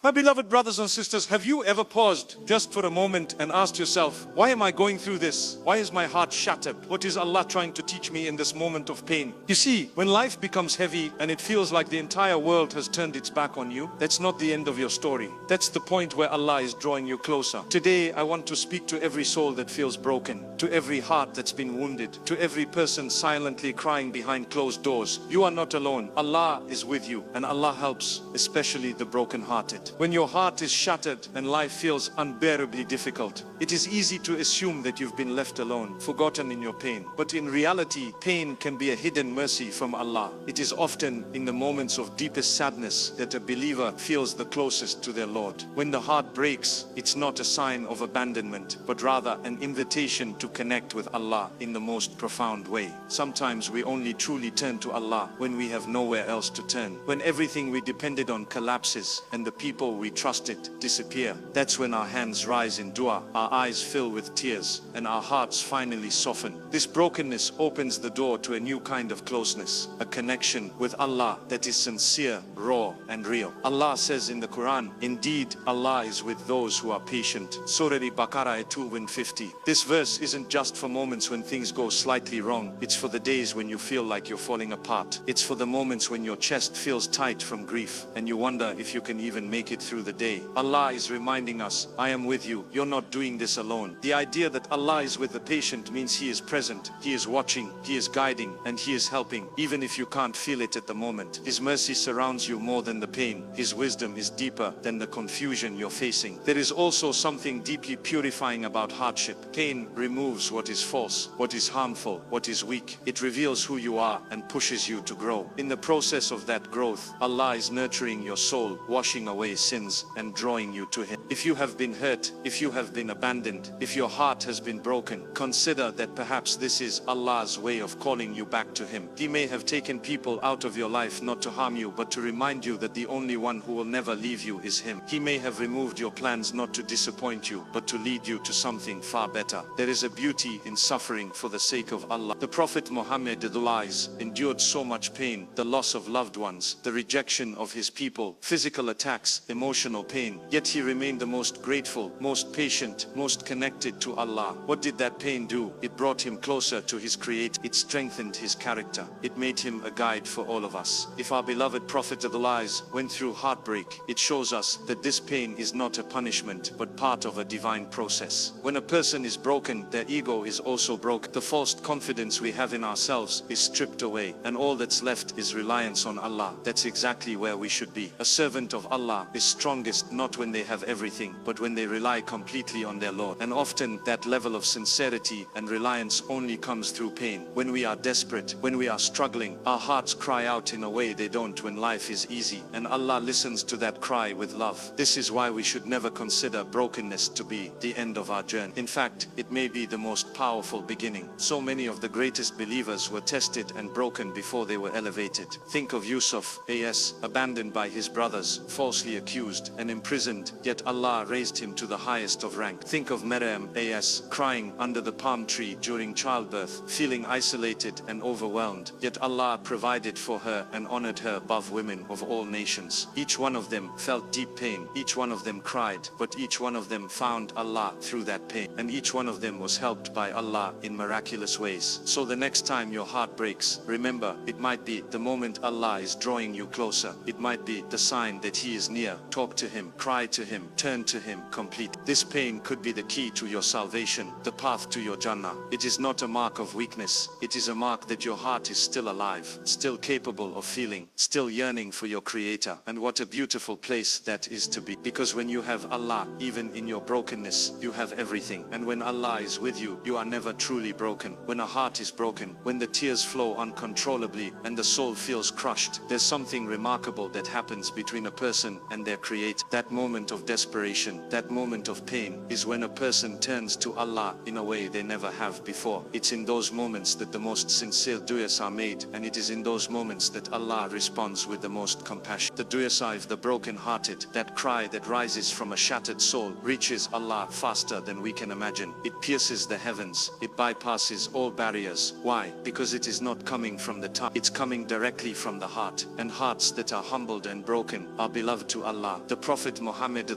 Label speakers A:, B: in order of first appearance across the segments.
A: My beloved brothers and sisters, have you ever paused just for a moment and asked yourself, why am I going through this? Why is my heart shattered? What is Allah trying to teach me in this moment of pain? You see, when life becomes heavy and it feels like the entire world has turned its back on you, that's not the end of your story. That's the point where Allah is drawing you closer. Today, I want to speak to every soul that feels broken, to every heart that's been wounded, to every person silently crying behind closed doors. You are not alone. Allah is with you, and Allah helps, especially the brokenhearted. When your heart is shattered and life feels unbearably difficult, it is easy to assume that you've been left alone, forgotten in your pain. But in reality, pain can be a hidden mercy from Allah. It is often in the moments of deepest sadness that a believer feels the closest to their Lord. When the heart breaks, it's not a sign of abandonment, but rather an invitation to connect with Allah in the most profound way. Sometimes we only truly turn to Allah when we have nowhere else to turn, when everything we depended on collapses and the people we trusted disappear. That's when our hands rise in dua, our eyes fill with tears, and our hearts finally soften. This brokenness opens the door to a new kind of closeness, a connection with Allah that is sincere, raw, and real. Allah says in the Quran, "Indeed, Allah is with those who are patient." Surah Al-Baqarah 2:50. This verse isn't just for moments when things go slightly wrong. It's for the days when you feel like you're falling apart. It's for the moments when your chest feels tight from grief, and you wonder if you can even make it through the day. Allah is reminding us, I am with you. You're not doing this alone. The idea that Allah is with the patient means He is present, He is watching, He is guiding, and He is helping, even if you can't feel it at the moment. His mercy surrounds you more than the pain. His wisdom is deeper than the confusion you're facing. There is also something deeply purifying about hardship. Pain removes what is false, what is harmful, what is weak. It reveals who you are and pushes you to grow. In the process of that growth, Allah is nurturing your soul, washing away sins and drawing you to Him. If you have been hurt, if you have been abandoned, if your heart has been broken, consider that perhaps this is Allah's way of calling you back to Him. He may have taken people out of your life not to harm you, but to remind you that the only one who will never leave you is Him. He may have removed your plans not to disappoint you, but to lead you to something far better. There is a beauty in suffering for the sake of Allah. The Prophet Muhammad endured so much pain, the loss of loved ones, the rejection of his people, physical attacks, emotional pain, yet he remained the most grateful, most patient, most connected to Allah. What did that pain do? It brought him closer to his Creator. It strengthened his character. It made him a guide for all of us. If our beloved Prophet went through heartbreak, it shows us that this pain is not a punishment, but part of a divine process. When a person is broken, their ego is also broken. The false confidence we have in ourselves is stripped away, and all that's left is reliance on Allah. That's exactly where we should be. A servant of Allah is strongest not when they have everything, but when they rely completely on their Lord. And often that level of sincerity and reliance only comes through pain. When we are desperate, when we are struggling, our hearts cry out in a way they don't when life is easy, and Allah listens to that cry with love. This is why we should never consider brokenness to be the end of our journey. In fact, it may be the most powerful beginning. So many of the greatest believers were tested and broken before they were elevated. Think of Yusuf, abandoned by his brothers, falsely accused and imprisoned, yet Allah raised him to the highest of rank. Think of Maryam, crying under the palm tree during childbirth, feeling isolated and overwhelmed, yet Allah provided for her and honored her above women of all nations. Each one of them felt deep pain, each one of them cried, but each one of them found Allah through that pain, and each one of them was helped by Allah in miraculous ways. So the next time your heart breaks, remember, it might be the moment Allah is drawing you closer. It might be the sign that He is near. Talk to Him, cry to Him, turn to Him, complete. This pain could be the key to your salvation, the path to your Jannah. It is not a mark of weakness. It is a mark that your heart is still alive, still capable of feeling, still yearning for your Creator. And what a beautiful place that is to be. Because when you have Allah, even in your brokenness, you have everything. And when Allah is with you, you are never truly broken. When a heart is broken, when the tears flow uncontrollably and the soul feels crushed, there's something remarkable that happens between a person and their Creator. That moment of desperation, that moment of pain, is when a person turns to Allah in a way they never have before. It's in those moments that the most sincere du'as are made, and it is in those moments that Allah responds with the most compassion. The du'as of the broken-hearted, that cry that rises from a shattered soul, reaches Allah faster than we can imagine. It pierces the heavens. It bypasses all barriers. Why? Because it is not coming from the tongue. It's coming directly from the heart. And hearts that are humbled and broken are beloved to Allah. The Prophet Muhammad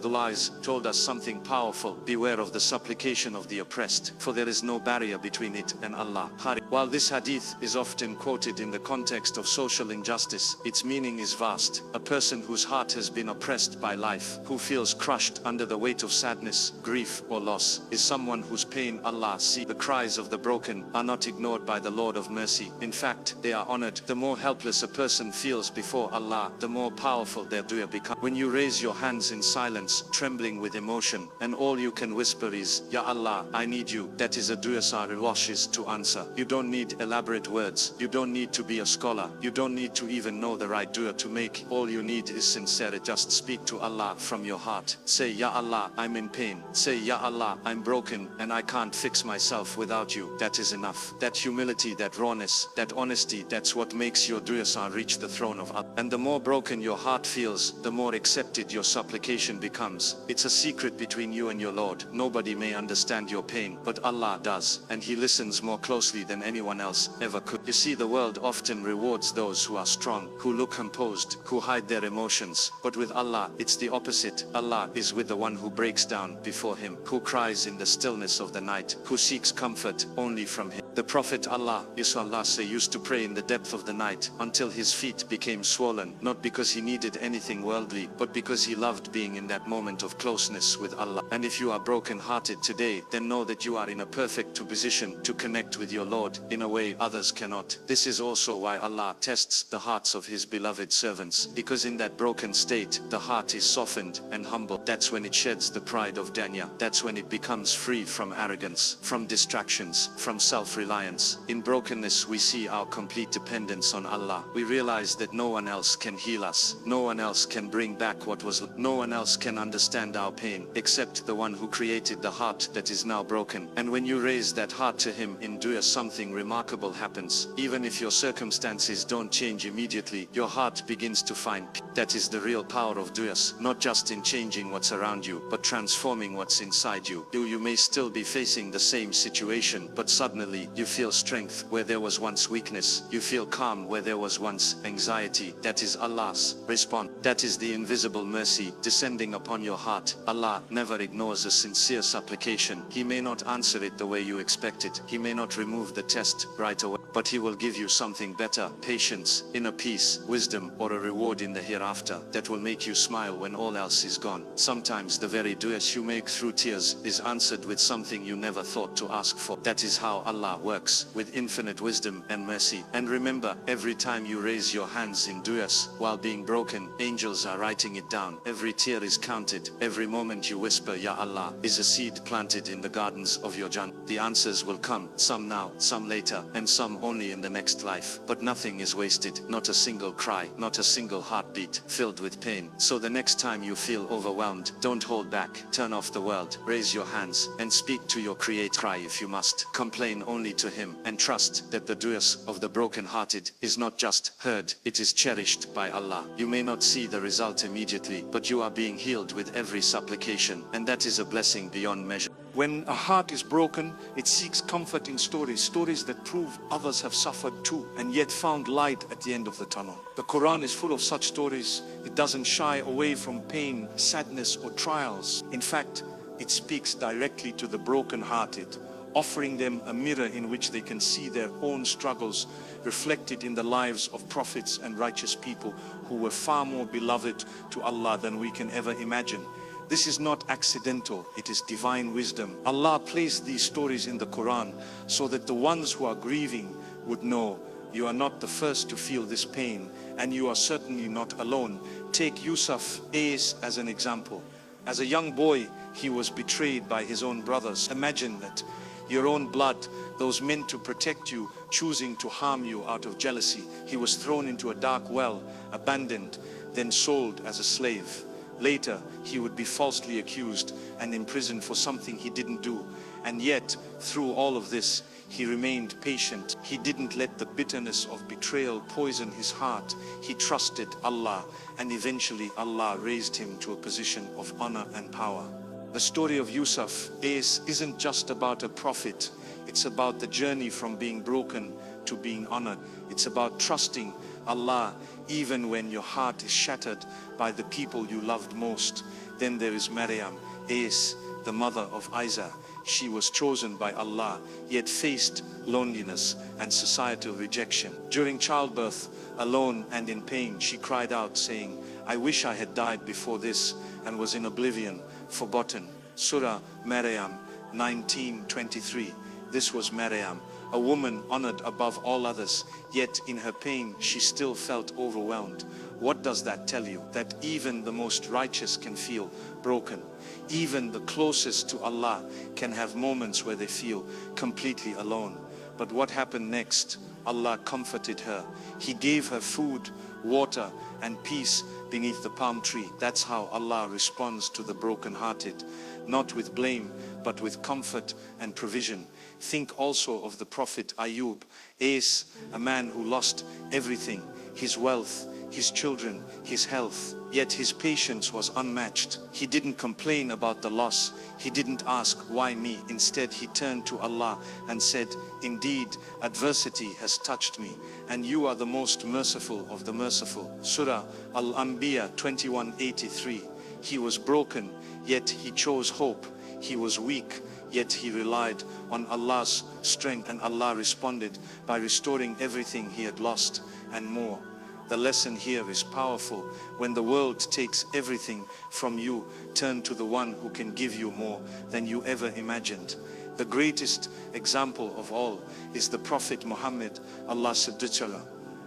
A: told us something powerful. Beware of the supplication of the oppressed, for there is no barrier between it and Allah. While this hadith is often quoted in the context of social injustice, its meaning is vast. A person whose heart has been oppressed by life, who feels crushed under the weight of sadness, grief, or loss, is someone whose pain Allah sees. The cries of the broken are not ignored by the Lord of mercy. In fact, they are honored. The more helpless a person feels before Allah, the more powerful their dua becomes. When you raise your hands in silence, trembling with emotion, and all you can whisper is, Ya Allah, I need you, that is a dua Sari washes to answer. You don't need elaborate words. You don't need to be a scholar. You don't need to even know the right dua to make. All you need is sincerity. Just speak to Allah from your heart. Say, Ya Allah, I'm in pain. Say, Ya Allah, I'm broken, and I can't fix myself without you. That is enough. That humility, that rawness, that honesty, that's what makes your dua reach the throne of Allah. And the more broken your heart feels, the more accepted your supplication becomes. It's a secret between you and your Lord. Nobody may understand your pain, but Allah does, and He listens more closely than anyone else ever could. You see, the world often rewards those who are strong, who look composed, who hide their emotions. But with Allah, it's the opposite. Allah is with the one who breaks down before Him, who cries in the stillness of the night, who seeks comfort only from Him. The Prophet used to pray in the depth of the night until his feet became swollen, not because he needed anything worldly, but because he loved being in that moment of closeness with Allah. And if you are broken-hearted today, then know that you are in a perfect position to connect with your Lord in a way others cannot. This is also why Allah tests the hearts of His beloved servants, because in that broken state, the heart is softened and humble. That's when it sheds the pride of dunya. That's when it becomes free from arrogance, from distractions, from self-reliance. In brokenness, we see our complete dependence on Allah. We realize that no one else can heal us. No one else can bring back what was. No one else can understand our pain except the one who created the heart that is now broken. And when you raise that heart to Him in dua, something remarkable happens. Even if your circumstances don't change immediately, your heart begins to find peace. That is the real power of duas, not just in changing what's around you, but transforming what's inside you. You may still be facing the same situation, but suddenly you feel strength where there was once weakness. You feel calm where there was once anxiety. That is Allah's response. That is the invisible mercy descending upon your heart. Allah never ignores a sincere supplication. He may not answer it the way you expect it. He may not remove the test right away, but He will give you something better: patience, inner peace, wisdom, or a reward in the hereafter that will make you smile when all else is gone. Sometimes the very duas you make through tears is answered with something you never thought to ask for. That is how Allah works, with infinite wisdom and mercy. And remember, every time you raise your hands in duas while being broken, angels are writing it down. Every tear is counted. Every moment you whisper Ya Allah is a seed planted in the gardens of your Jannah. The answers will come, some now, some later, and some only in the next life. But nothing is wasted, not a single cry, not a single heartbeat filled with pain. So the next time you feel overwhelmed, don't hold back. Turn off the world, raise your hands, and speak to your Creator. Cry if you must. Complain only to Him, and trust that the duas of the broken-hearted is not just heard, it is cherished by Allah. You may not see the result immediately, but you are being healed with every supplication, and that is a blessing beyond measure. When a heart is broken, it seeks comfort in stories that prove others have suffered too, and yet found light at the end of the tunnel. The Quran is full of such stories. It doesn't shy away from pain, sadness, or trials. In fact, it speaks directly to the broken-hearted, offering them a mirror in which they can see their own struggles reflected in the lives of prophets and righteous people who were far more beloved to Allah than we can ever imagine. This is not accidental, it is divine wisdom. Allah placed these stories in the Quran so that the ones who are grieving would know you are not the first to feel this pain, and you are certainly not alone. Take Yusuf as an example. As a young boy, he was betrayed by his own brothers. Imagine that. Your own blood, those meant to protect you, choosing to harm you out of jealousy. He was thrown into a dark well, abandoned, then sold as a slave. Later, he would be falsely accused and imprisoned for something he didn't do. And yet, through all of this, he remained patient. He didn't let the bitterness of betrayal poison his heart. He trusted Allah, and eventually Allah raised him to a position of honor and power. The story of Yusuf isn't just about a prophet. It's about the journey from being broken to being honored. It's about trusting Allah, even when your heart is shattered by the people you loved most. Then there is Maryam, the mother of Isa. She was chosen by Allah, yet faced loneliness and societal rejection. During childbirth, alone and in pain, she cried out saying, I wish I had died before this, and was in oblivion, forgotten. Surah Maryam 19:23. This was Maryam, a woman honored above all others, yet in her pain she still felt overwhelmed. What does that tell you? That even the most righteous can feel broken. Even the closest to Allah can have moments where they feel completely alone. But what happened next? Allah comforted her. He gave her food, water, and peace beneath the palm tree. That's how Allah responds to the broken-hearted. Not with blame, but with comfort and provision. Think also of the Prophet Ayub, a man who lost everything, his wealth, his children, his health. Yet his patience was unmatched. He didn't complain about the loss. He didn't ask, why me? Instead, he turned to Allah and said, indeed, adversity has touched me, and you are the most merciful of the merciful. Surah Al-Anbiya 21:83. He was broken, yet he chose hope. He was weak, yet he relied on Allah's strength, and Allah responded by restoring everything he had lost and more. The lesson here is powerful. When the world takes everything from you, turn to the one who can give you more than you ever imagined. The greatest example of all is the Prophet Muhammad, Allah's Hidayah.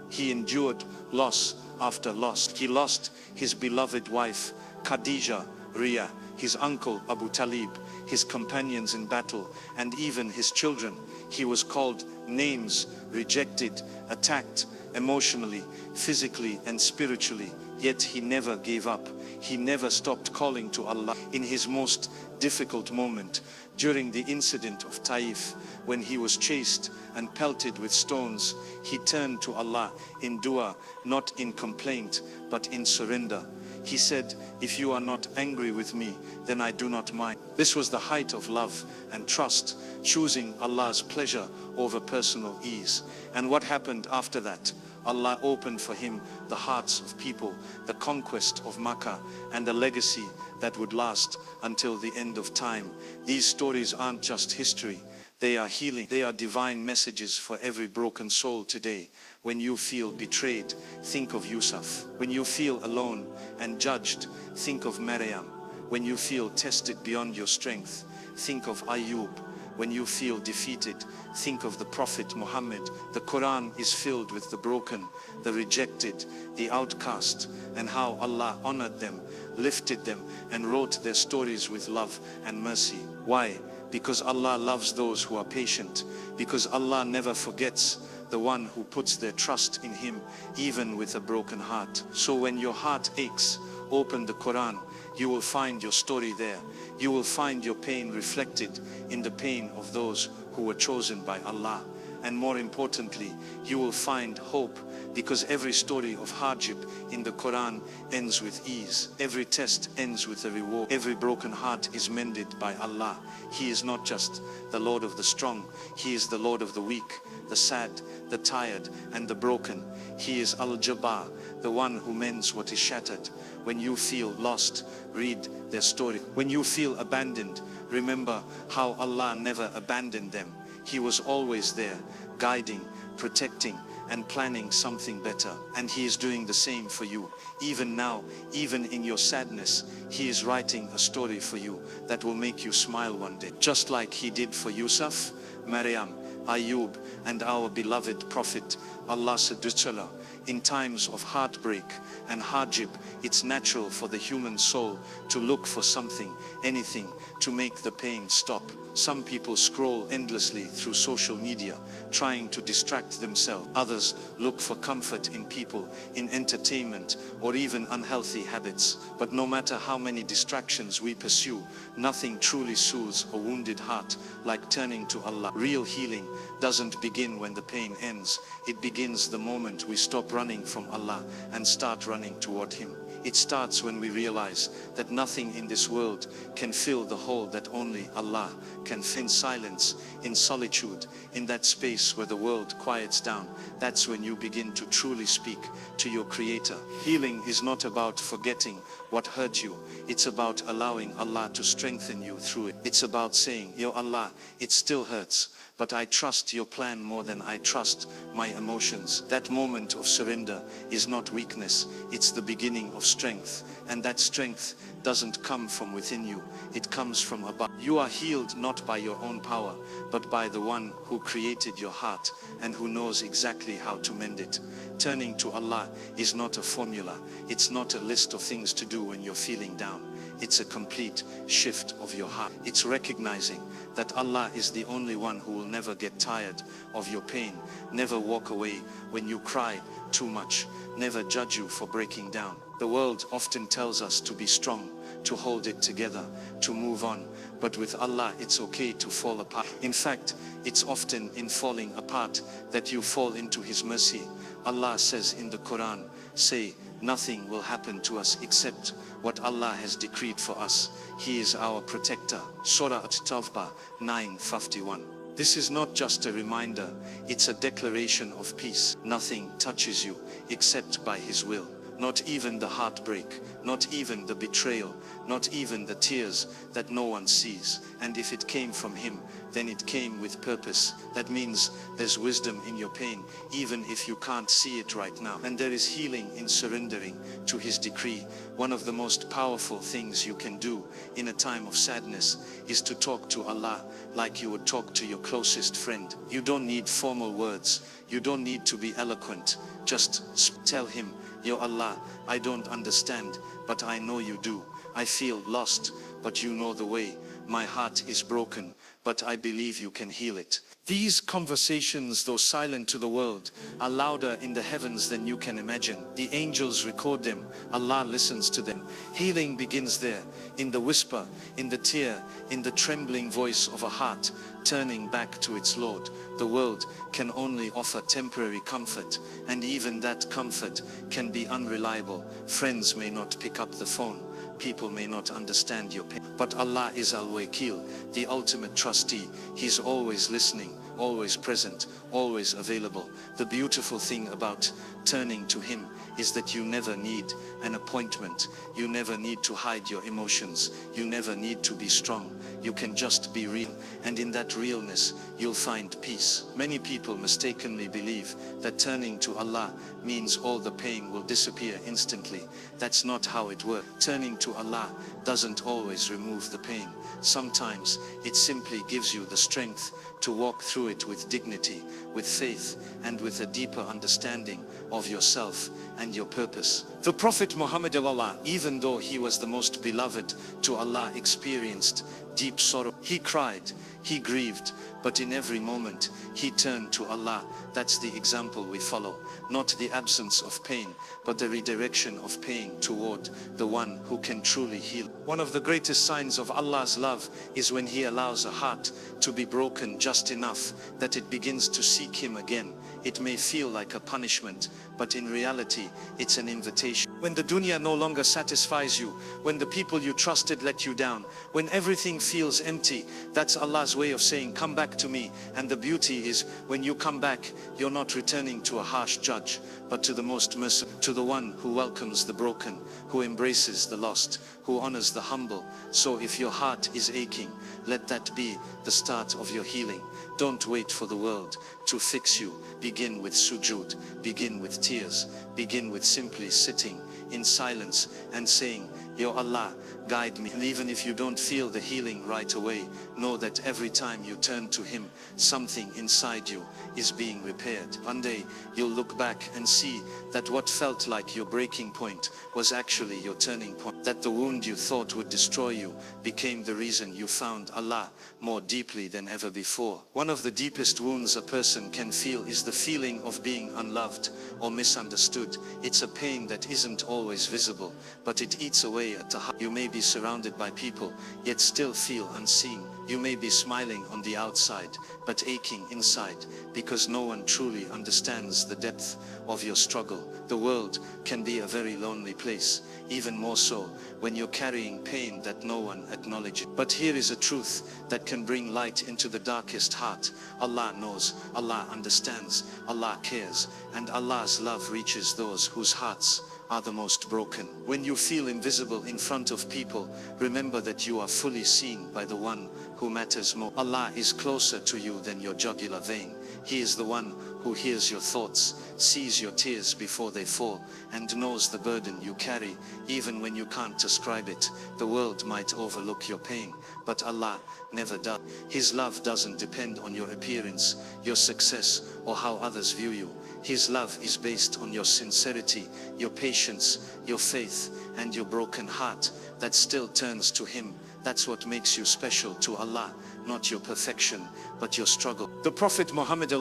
A: He endured loss after loss. He lost his beloved wife, Khadija, Ria, his uncle Abu Talib, his companions in battle, and even his children. He was called names, rejected, attacked emotionally, physically, and spiritually. Yet he never gave up. He never stopped calling to Allah. In his most difficult moment, during the incident of Taif, when he was chased and pelted with stones, he turned to Allah in dua, not in complaint, but in surrender. He said, if you are not angry with me, then I do not mind. This was the height of love and trust, choosing Allah's pleasure over personal ease. And what happened after that? Allah opened for him the hearts of people, the conquest of Makkah, and a legacy that would last until the end of time. These stories aren't just history. They are healing. They are divine messages for every broken soul today. When you feel betrayed, think of Yusuf. When you feel alone and judged, think of Maryam. When you feel tested beyond your strength, think of Ayub. When you feel defeated, think of the Prophet Muhammad. The Quran is filled with the broken, the rejected, the outcast, and how Allah honored them, lifted them, and wrote their stories with love and mercy. Why? Because Allah loves those who are patient. Because Allah never forgets the one who puts their trust in Him, even with a broken heart. So when your heart aches, open the Quran. You will find your story there. You will find your pain reflected in the pain of those who were chosen by Allah. And more importantly, you will find hope, because every story of hardship in the Quran ends with ease. Every test ends with a reward. Every broken heart is mended by Allah. He is not just the Lord of the strong. He is the Lord of the weak, the sad, the tired, and the broken. He is Al-Jabbar, the one who mends what is shattered. When you feel lost, read their story. When you feel abandoned, remember how Allah never abandoned them. He was always there, guiding, protecting, and planning something better. And He is doing the same for you. Even now, even in your sadness, He is writing a story for you that will make you smile one day. Just like He did for Yusuf, Maryam, Ayub, and our beloved Prophet, Allah Hidayah. In times of heartbreak and hardship, it's natural for the human soul to look for something, anything, to make the pain stop. Some people scroll endlessly through social media, trying to distract themselves. Others look for comfort in people, in entertainment, or even unhealthy habits. But no matter how many distractions we pursue, nothing truly soothes a wounded heart like turning to Allah. Real healing doesn't begin when the pain ends. It begins the moment we stop running from Allah and start running toward Him. It starts when we realize that nothing in this world can fill the hole that only Allah can find silence, in solitude, in that space where the world quiets down. That's when you begin to truly speak to your Creator. Healing is not about forgetting what hurt you. It's about allowing Allah to strengthen you through it. It's about saying, Yo Allah, it still hurts, but I trust your plan more than I trust my emotions. That moment of surrender is not weakness, it's the beginning of strength. And that strength doesn't come from within you, it comes from above. You are healed not by your own power, but by the one who created your heart and who knows exactly how to mend it. Turning to Allah is not a formula, it's not a list of things to do when you're feeling down. It's a complete shift of your heart. It's recognizing that Allah is the only one who will never get tired of your pain, never walk away when you cry too much, never judge you for breaking down. The world often tells us to be strong, to hold it together, to move on. But with Allah, it's okay to fall apart. In fact, it's often in falling apart that you fall into His mercy. Allah says in the Quran, say, nothing will happen to us except what Allah has decreed for us. He is our protector. Surah At-Tawbah 9:51. This is not just a reminder, it's a declaration of peace. Nothing touches you except by His will. Not even the heartbreak, not even the betrayal, not even the tears that no one sees. And if it came from Him, then it came with purpose. That means there's wisdom in your pain, even if you can't see it right now. And there is healing in surrendering to His decree. One of the most powerful things you can do in a time of sadness is to talk to Allah like you would talk to your closest friend. You don't need formal words. You don't need to be eloquent. Just tell Him, Yo Allah, I don't understand, but I know you do. I feel lost, but you know the way. My heart is broken, but I believe you can heal it. These conversations, though silent to the world, are louder in the heavens than you can imagine. The angels record them. Allah listens to them. Healing begins there, in the whisper, in the tear, in the trembling voice of a heart turning back to its Lord. The world can only offer temporary comfort, and even that comfort can be unreliable. Friends may not pick up the phone. People may not understand your pain. But Allah is Al-Wakil, the ultimate trustee. He's always listening, always present, always available. The beautiful thing about turning to Him is that you never need an appointment. You never need to hide your emotions. You never need to be strong. You can just be real. And in that realness, you'll find peace. Many people mistakenly believe that turning to Allah means all the pain will disappear instantly. That's not how it works. Turning to Allah doesn't always remove the pain. Sometimes it simply gives you the strength to walk through it with dignity, with faith, and with a deeper understanding of yourself and your purpose. The Prophet Muhammad, even though he was the most beloved to Allah, experienced deep sorrow. He cried, he grieved, but in every moment he turned to Allah. That's the example we follow. Not the absence of pain, but the redirection of pain toward the one who can truly heal. One of the greatest signs of Allah's love is when He allows a heart to be broken just enough that it begins to seek Him again. It may feel like a punishment, but in reality, it's an invitation. When the dunya no longer satisfies you, when the people you trusted let you down, when everything feels empty, that's Allah's way of saying, come back to me. And the beauty is, when you come back, you're not returning to a harsh judge, but to the most merciful, to the one who welcomes the broken, who embraces the lost, who honors the humble. So if your heart is aching, let that be the start of your healing. Don't wait for the world to fix you. Begin with sujood, begin with tears, begin with simply sitting in silence and saying, Yo Allah, guide me. And even if you don't feel the healing right away, know that every time you turn to Him, something inside you is being repaired. One day, you'll look back and see that what felt like your breaking point was actually your turning point. That the wound you thought would destroy you became the reason you found Allah more deeply than ever before. One of the deepest wounds a person can feel is the feeling of being unloved or misunderstood. It's a pain that isn't always visible, but it eats away
B: away at the heart. You may be surrounded by people, yet still feel unseen. You may be smiling on the outside, but aching inside, because no one truly understands the depth of your struggle. The world can be a very lonely place, even more so when you're carrying pain that no one acknowledges. But here is a truth that can bring light into the darkest heart. Allah knows, Allah understands, Allah cares, and Allah's love reaches those whose hearts are the most broken. When you feel invisible in front of people, remember that you are fully seen by the one who matters more. Allah is closer to you than your jugular vein. He is the one who hears your thoughts, sees your tears before they fall, and knows the burden you carry, even when you can't describe it. The world might overlook your pain, but Allah never does. His love doesn't depend on your appearance, your success, or how others view you. His love is based on your sincerity, your patience, your faith, and your broken heart that still turns to Him. That's what makes you special to Allah, not your perfection, but your struggle. The Prophet Muhammad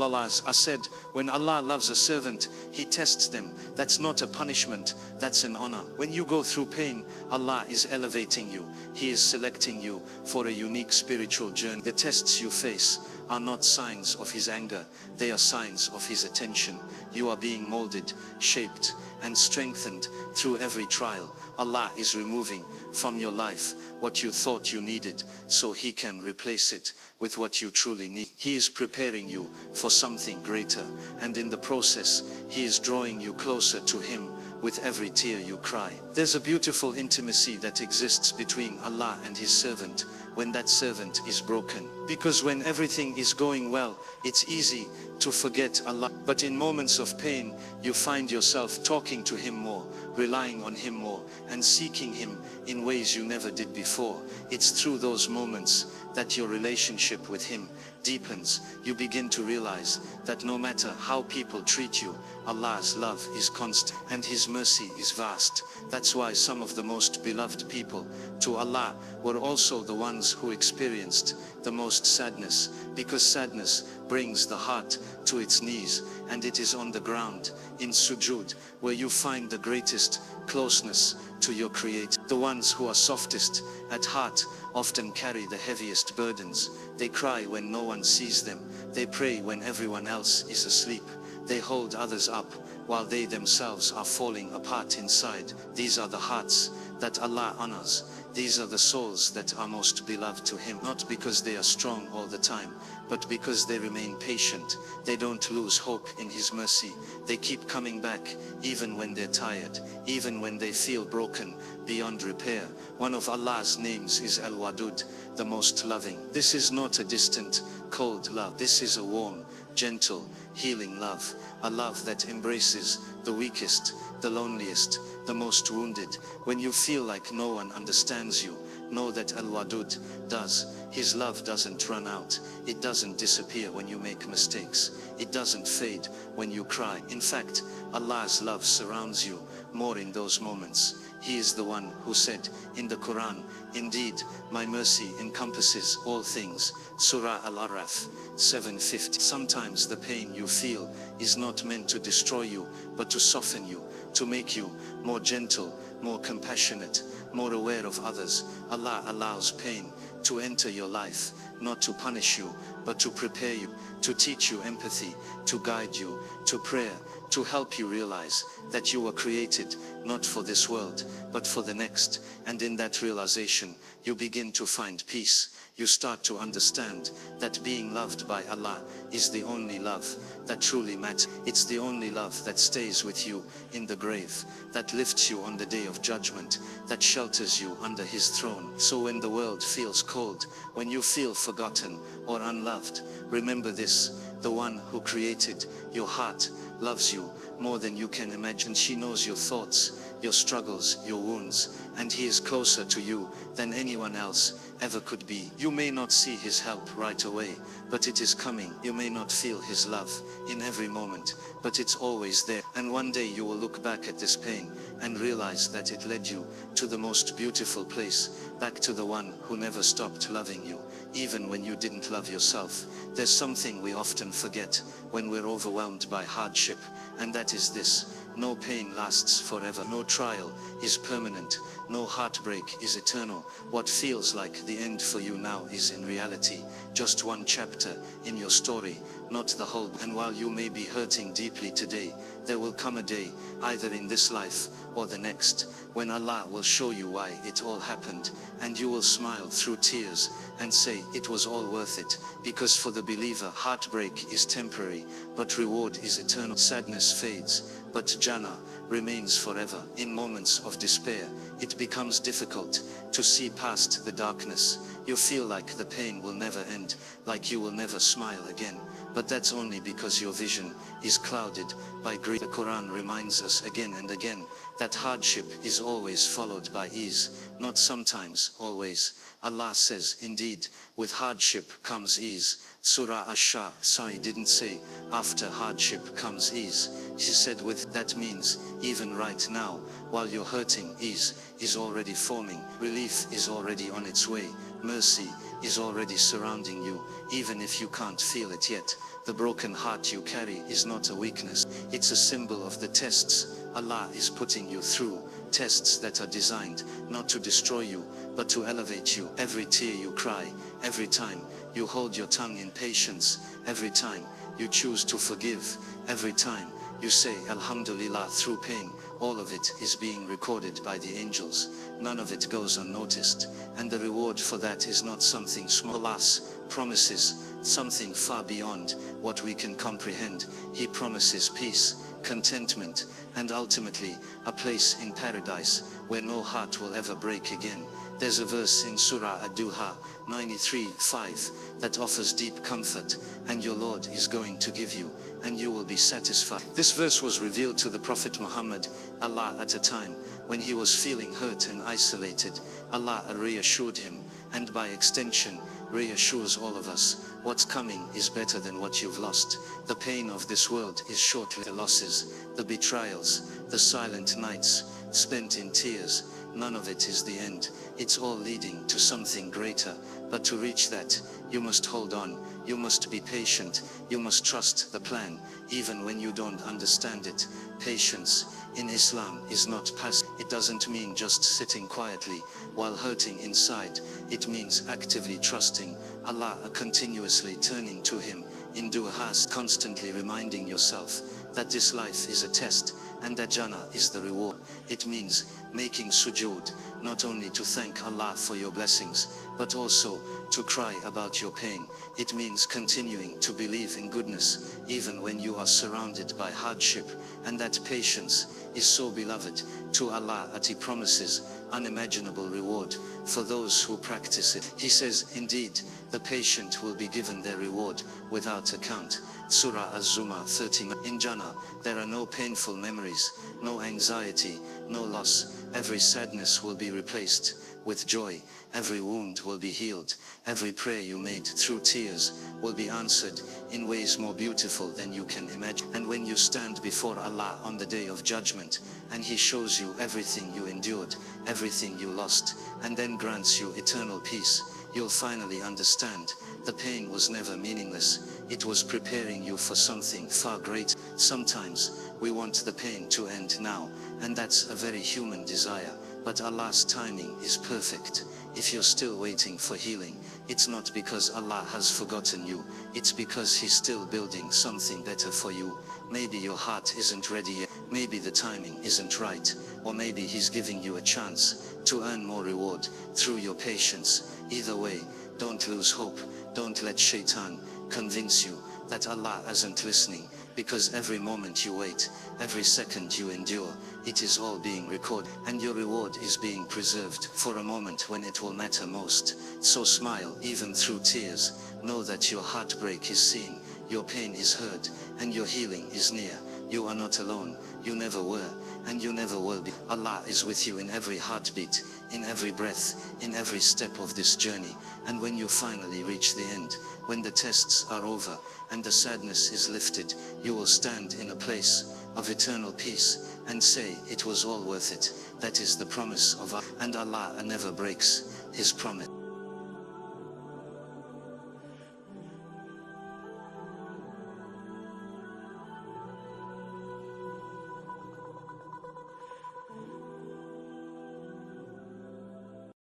B: said, when Allah loves a servant, He tests them. That's not a punishment, that's an honor. When you go through pain, Allah is elevating you. He is selecting you for a unique spiritual journey. The tests you face are not signs of His anger, they are signs of His attention. You are being molded, shaped, and strengthened through every trial. Allah is removing from your life what you thought you needed, so He can replace it with what you truly need. He is preparing you for something greater, and in the process, He is drawing you closer to Him with every tear you cry. There's a beautiful intimacy that exists between Allah and His servant when that servant is broken. Because when everything is going well, it's easy to forget Allah. But in moments of pain, you find yourself talking to Him more, relying on Him more, and seeking Him in ways you never did before. It's through those moments that your relationship with Him deepens. You begin to realize that no matter how people treat you, Allah's love is constant and His mercy is vast. That's why some of the most beloved people to Allah were also the ones who experienced the most sadness, because sadness brings the heart to its knees, and it is on the ground, in sujood, where you find the greatest closeness to your Creator. The ones who are softest at heart often carry the heaviest burdens. They cry when no one sees them. They pray when everyone else is asleep. They hold others up while they themselves are falling apart inside. These are the hearts that Allah honors. These are the souls that are most beloved to Him, not because they are strong all the time, but because they remain patient. They don't lose hope in His mercy. They keep coming back, even when they're tired, even when they feel broken beyond repair. One of Allah's names is Al-Wadud, the most loving. This is not a distant, cold love. This is a warm, gentle, healing love. A love that embraces the weakest, the loneliest, the most wounded. When you feel like no one understands you, know that Al-Wadud does. His love doesn't run out. It doesn't disappear when you make mistakes. It doesn't fade when you cry. In fact, Allah's love surrounds you more in those moments. He is the one who said in the Quran, "Indeed, my mercy encompasses all things." Surah Al-Araf 7:50. Sometimes the pain you feel is not meant to destroy you, but to soften you, to make you more gentle, more compassionate, more aware of others. Allah allows pain to enter your life, not to punish you, but to prepare you, to teach you empathy, to guide you to prayer, to help you realize that you were created not for this world, but for the next. And in that realization, you begin to find peace. You start to understand that being loved by Allah is the only love that truly matters. It's the only love that stays with you in the grave, that lifts you on the day of judgment, that shelters you under His throne. So when the world feels cold, when you feel forgotten or unloved, remember this: the one who created your heart loves you more than you can imagine. She knows your thoughts, your struggles, your wounds, and He is closer to you than anyone else ever could be. You may not see His help right away, but it is coming. You may not feel His love in every moment, but it's always there. And one day you will look back at this pain and realize that it led you to the most beautiful place, back to the one who never stopped loving you, even when you didn't love yourself. There's something we often forget when we're overwhelmed by hardship, and that is this: No pain lasts forever. No trial is permanent. No heartbreak is eternal. What feels like the end for you now is in reality just one chapter in your story, not the whole. And while you may be hurting deeply today, there will come a day, either in this life or the next, when Allah will show you why it all happened, and you will smile through tears and say it was all worth it. Because for the believer, heartbreak is temporary, but reward is eternal. Sadness fades, but Jannah remains forever. In moments of despair, it becomes difficult to see past the darkness. You feel like the pain will never end, like you will never smile again. But that's only because your vision is clouded by grief. The Quran reminds us again and again that hardship is always followed by ease, not sometimes, always. Allah says, indeed, with hardship comes ease. Surah Ash-Shah, he didn't say, after hardship comes ease. He said with, that means, even right now, while you're hurting, ease is already forming. Relief is already on its way. Mercy is already surrounding you, even if you can't feel it yet. The broken heart you carry is not a weakness. It's a symbol of the tests Allah is putting you through. Tests that are designed not to destroy you, but to elevate you. Every tear you cry, every time you hold your tongue in patience, every time you choose to forgive, every time you say Alhamdulillah through pain, all of it is being recorded by the angels. None of it goes unnoticed, and the reward for that is not something small. Allah's promises something far beyond what we can comprehend. He promises peace, contentment, and ultimately a place in paradise where no heart will ever break again. There's a verse in Surah Ad-Duha 93:5 that offers deep comfort, and your Lord is going to give you, and you will be satisfied. This verse was revealed to the Prophet Muhammad, Allah, at a time when he was feeling hurt and isolated. Allah reassured him, and by extension reassures all of us. What's coming is better than what you've lost. The pain of this world is short-lived. The losses, the betrayals, the silent nights spent in tears, none of it is the end. It's all leading to something greater. But to reach that, you must hold on, you must be patient, you must trust the plan, even when you don't understand it. Patience in Islam is not passive. It doesn't mean just sitting quietly while hurting inside. It means actively trusting Allah, continuously turning to Him in dua, constantly reminding yourself that this life is a test and that Jannah is the reward. It means making sujood, not only to thank Allah for your blessings, but also to cry about your pain. It means continuing to believe in goodness, even when you are surrounded by hardship, and that patience is so beloved to Allah that He promises unimaginable reward for those who practice it. He says, indeed, the patient will be given their reward without account. Surah Az-Zumar 39. In Jannah, there are no painful memories, no anxiety, no loss. Every sadness will be replaced with joy. Every wound will be healed. Every prayer you made through tears will be answered in ways more beautiful than you can imagine. And when you stand before Allah on the day of judgment, and He shows you everything you endured, everything you lost, and then grants you eternal peace, you'll finally understand the pain was never meaningless. It was preparing you for something far greater. Sometimes we want the pain to end now, and that's a very human desire, but Allah's timing is perfect. If you're still waiting for healing, it's not because Allah has forgotten you, it's because He's still building something better for you. Maybe your heart isn't ready yet, maybe the timing isn't right, or maybe He's giving you a chance to earn more reward through your patience. Either way, don't lose hope. Don't let Shaitan convince you that Allah isn't listening, because every moment you wait, every second you endure, it is all being recorded, and your reward is being preserved for a moment when it will matter most. So smile even through tears. Know that your heartbreak is seen, your pain is heard, and your healing is near. You are not alone. You never were, and you never will be. Allah is with you in every heartbeat, in every breath, in every step of this journey. And when you finally reach the end, when the tests are over and the sadness is lifted, you will stand in a place of eternal peace and say it was all worth it. That is the promise of Allah, and Allah never breaks His promise.